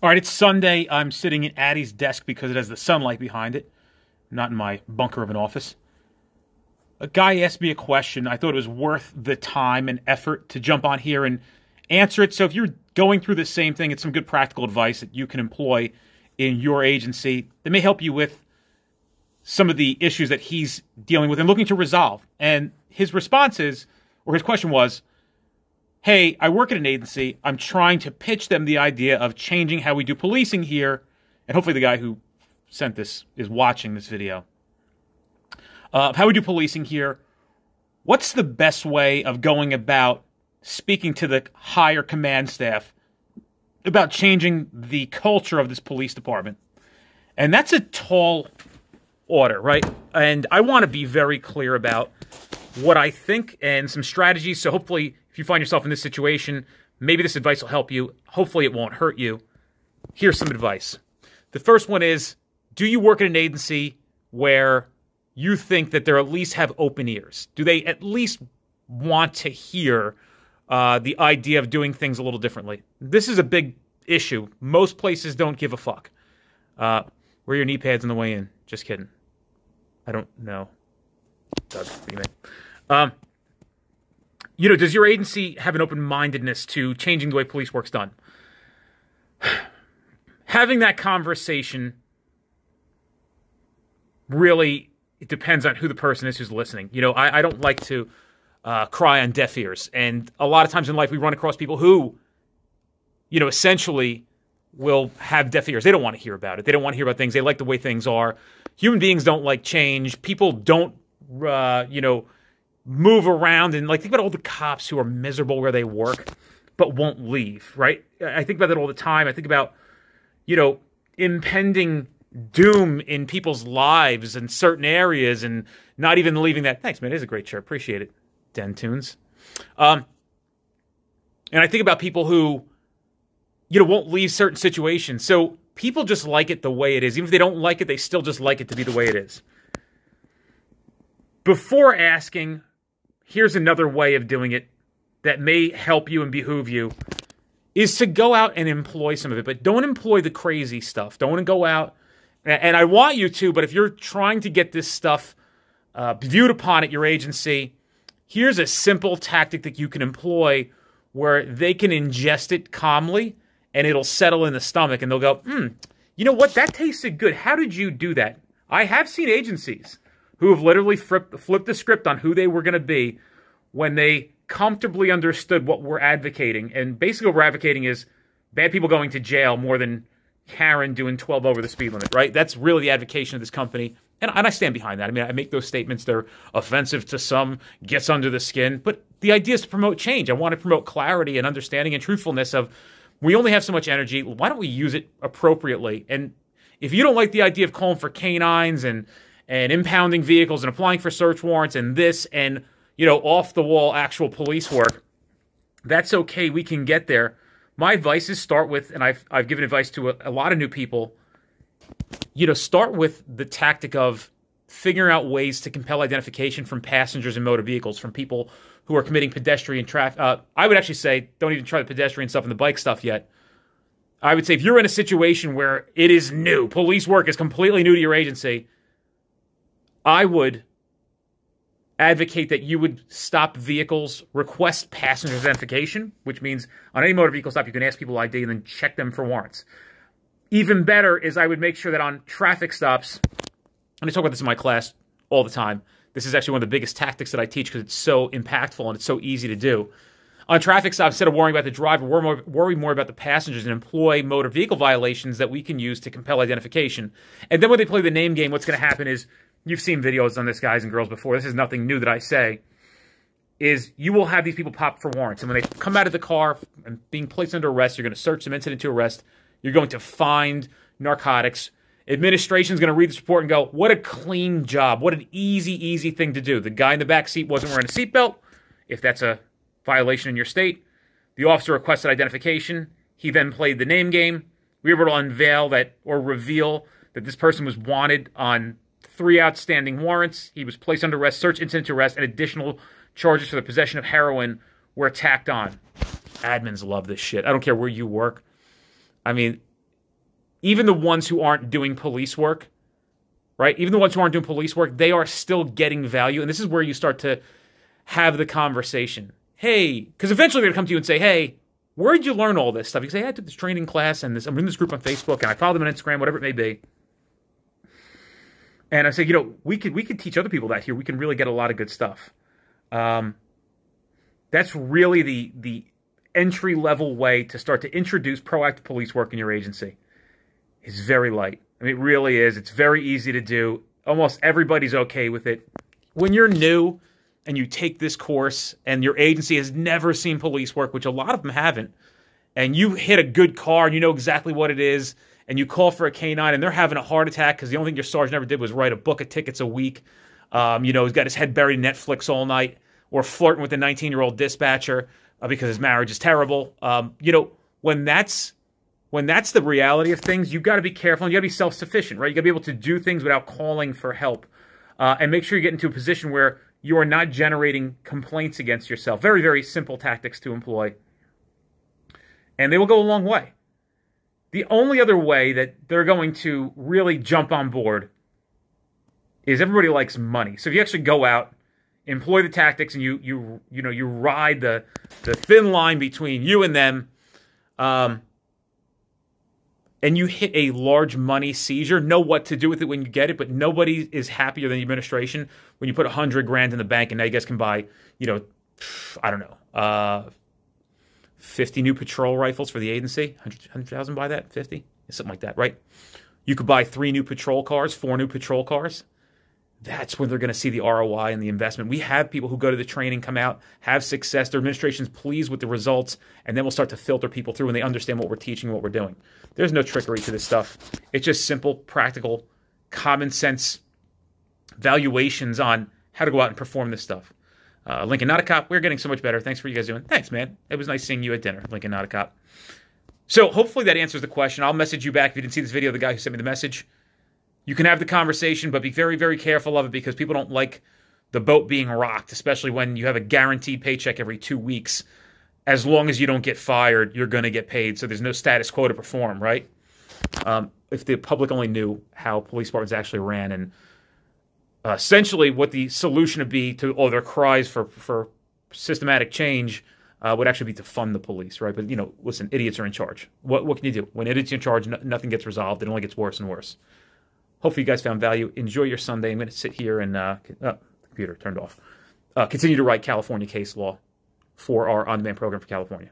All right, it's Sunday. I'm sitting at Addie's desk because it has the sunlight behind it, not in my bunker of an office. A guy asked me a question. I thought it was worth the time and effort to jump on here and answer it. So if you're going through the same thing, it's some good practical advice that you can employ in your agency that may help you with some of the issues that he's dealing with and looking to resolve. And his response is, or his question was, hey, I work at an agency. I'm trying to pitch them the idea of changing how we do policing here. And hopefully the guy who sent this is watching this video. How we do policing here. What's the best way of going about speaking to the higher command staff about changing the culture of this police department? And that's a tall order, right? And I want to be very clear about what I think and some strategies. So hopefully, if you find yourself in this situation, maybe this advice will help you. Hopefully it won't hurt you. Here's some advice. The first one is, do you work at an agency where you think that they at least have open ears? Do they at least want to hear the idea of doing things a little differently? This is a big issue. Most places don't give a fuck. Wear your knee pads on the way in. Just kidding. I don't know. Doug, what do you mean? Does your agency have an open-mindedness to changing the way police work's done? Having that conversation really, it depends on who the person is who's listening. I don't like to cry on deaf ears. And a lot of times in life, we run across people who, essentially will have deaf ears. They don't want to hear about it. They don't want to hear about things. They like the way things are. Human beings don't like change. People don't, move around. And think about all the cops who are miserable where they work, but won't leave, right? I think about that all the time. I think about, impending doom in people's lives in certain areas and not even leaving that. Thanks, man. It is a great shirt. Appreciate it. Den Tunes. And I think about people who, won't leave certain situations. So people just like it the way it is. Even if they don't like it, they still just like it to be the way it is. Before asking, here's another way of doing it that may help you and behoove you, is to go out and employ some of it. But don't employ the crazy stuff. Don't go out. And I want you to, but if you're trying to get this stuff viewed upon at your agency, here's a simple tactic that you can employ where they can ingest it calmly and it'll settle in the stomach and they'll go, you know what? That tasted good. How did you do that? I have seen agencies who have literally flipped the script on who they were going to be when they comfortably understood what we're advocating. And basically what we're advocating is bad people going to jail more than Karen doing 12 over the speed limit, right? That's really the advocation of this company. And I stand behind that. I mean, I make those statements. They're offensive to some, gets under the skin. But the idea is to promote change. I want to promote clarity and understanding and truthfulness of we only have so much energy. Why don't we use it appropriately? And if you don't like the idea of calling for canines and impounding vehicles and applying for search warrants and this and, off-the-wall actual police work, that's okay. We can get there. My advice is start with, and I've given advice to a lot of new people, start with the tactic of figuring out ways to compel identification from passengers in motor vehicles, from people who are committing pedestrian traffic. I would actually say don't even try the pedestrian stuff and the bike stuff yet. I would say if you're in a situation where it is new, police work is completely new to your agency, I would advocate that you would stop vehicles, request passenger identification, which means on any motor vehicle stop, you can ask people ID and then check them for warrants. Even better is I would make sure that on traffic stops, and I talk about this in my class all the time. This is actually one of the biggest tactics that I teach because it's so impactful and it's so easy to do. On traffic stops, instead of worrying about the driver, worry more about the passengers and employ motor vehicle violations that we can use to compel identification. And then when they play the name game, what's going to happen is, you've seen videos on this, guys and girls, before. This is nothing new that I say. Is you will have these people pop for warrants. And when they come out of the car and being placed under arrest, you're going to search them, incident to arrest. You're going to find narcotics. Administration's going to read this report and go, what a clean job. What an easy thing to do. The guy in the back seat wasn't wearing a seatbelt, if that's a violation in your state. The officer requested identification. He then played the name game. We were able to unveil that or reveal that this person was wanted on 3 outstanding warrants. He was placed under arrest, search incident to arrest, and additional charges for the possession of heroin were tacked on. Admins love this shit. I don't care where you work. I mean, even the ones who aren't doing police work, right? Even the ones who aren't doing police work, they are still getting value. And this is where you start to have the conversation. Hey, because eventually they're going to come to you and say, hey, where did you learn all this stuff? You say, hey, I took this training class and I'm in this group on Facebook and I follow them on Instagram, whatever it may be. And I say, we could teach other people that here. We can really get a lot of good stuff. That's really the entry-level way to start to introduce proactive police work in your agency. It's very light. I mean, it really is. It's very easy to do. Almost everybody's okay with it. When you're new and you take this course and your agency has never seen police work, which a lot of them haven't, and you hit a good car and you know exactly what it is, and you call for a K-9 and they're having a heart attack because the only thing your sergeant ever did was write a book of tickets a week. He's got his head buried in Netflix all night, or flirting with a 19-year-old dispatcher because his marriage is terrible. When that's the reality of things, you've got to be careful and you got to be self-sufficient, right? You got to be able to do things without calling for help, and make sure you get into a position where you are not generating complaints against yourself. Very, very simple tactics to employ, and they will go a long way. The only other way that they're going to really jump on board is everybody likes money. So if you actually go out, employ the tactics, and you ride the thin line between you and them, and you hit a large money seizure, know what to do with it when you get it, but nobody is happier than the administration when you put $100,000 in the bank and now you guys can buy, 50 new patrol rifles for the agency. 100,000 buy that? 50? Something like that, right? You could buy 3 new patrol cars, 4 new patrol cars. That's when they're going to see the ROI and the investment. We have people who go to the training, come out, have success. Their administration's pleased with the results, and then we'll start to filter people through and they understand what we're teaching and what we're doing. There's no trickery to this stuff. It's just simple, practical, common sense valuations on how to go out and perform this stuff. Lincoln, not a cop. We're getting so much better. Thanks for you guys doing. Thanks, man. It was nice seeing you at dinner. Lincoln, not a cop. So hopefully that answers the question. I'll message you back if you didn't see this video, the guy who sent me the message. You can have the conversation, but be very, very careful of it because people don't like the boat being rocked, especially when you have a guaranteed paycheck every 2 weeks. As long as you don't get fired, you're going to get paid. So there's no status quo to perform, right? If the public only knew how police departments actually ran and essentially what the solution would be to all their cries for systematic change would actually be to fund the police, right? But, listen, idiots are in charge. What can you do? When idiots are in charge, nothing gets resolved. It only gets worse and worse. Hopefully you guys found value. Enjoy your Sunday. I'm going to sit here and, computer turned off. Continue to write California case law for our on-demand program for California.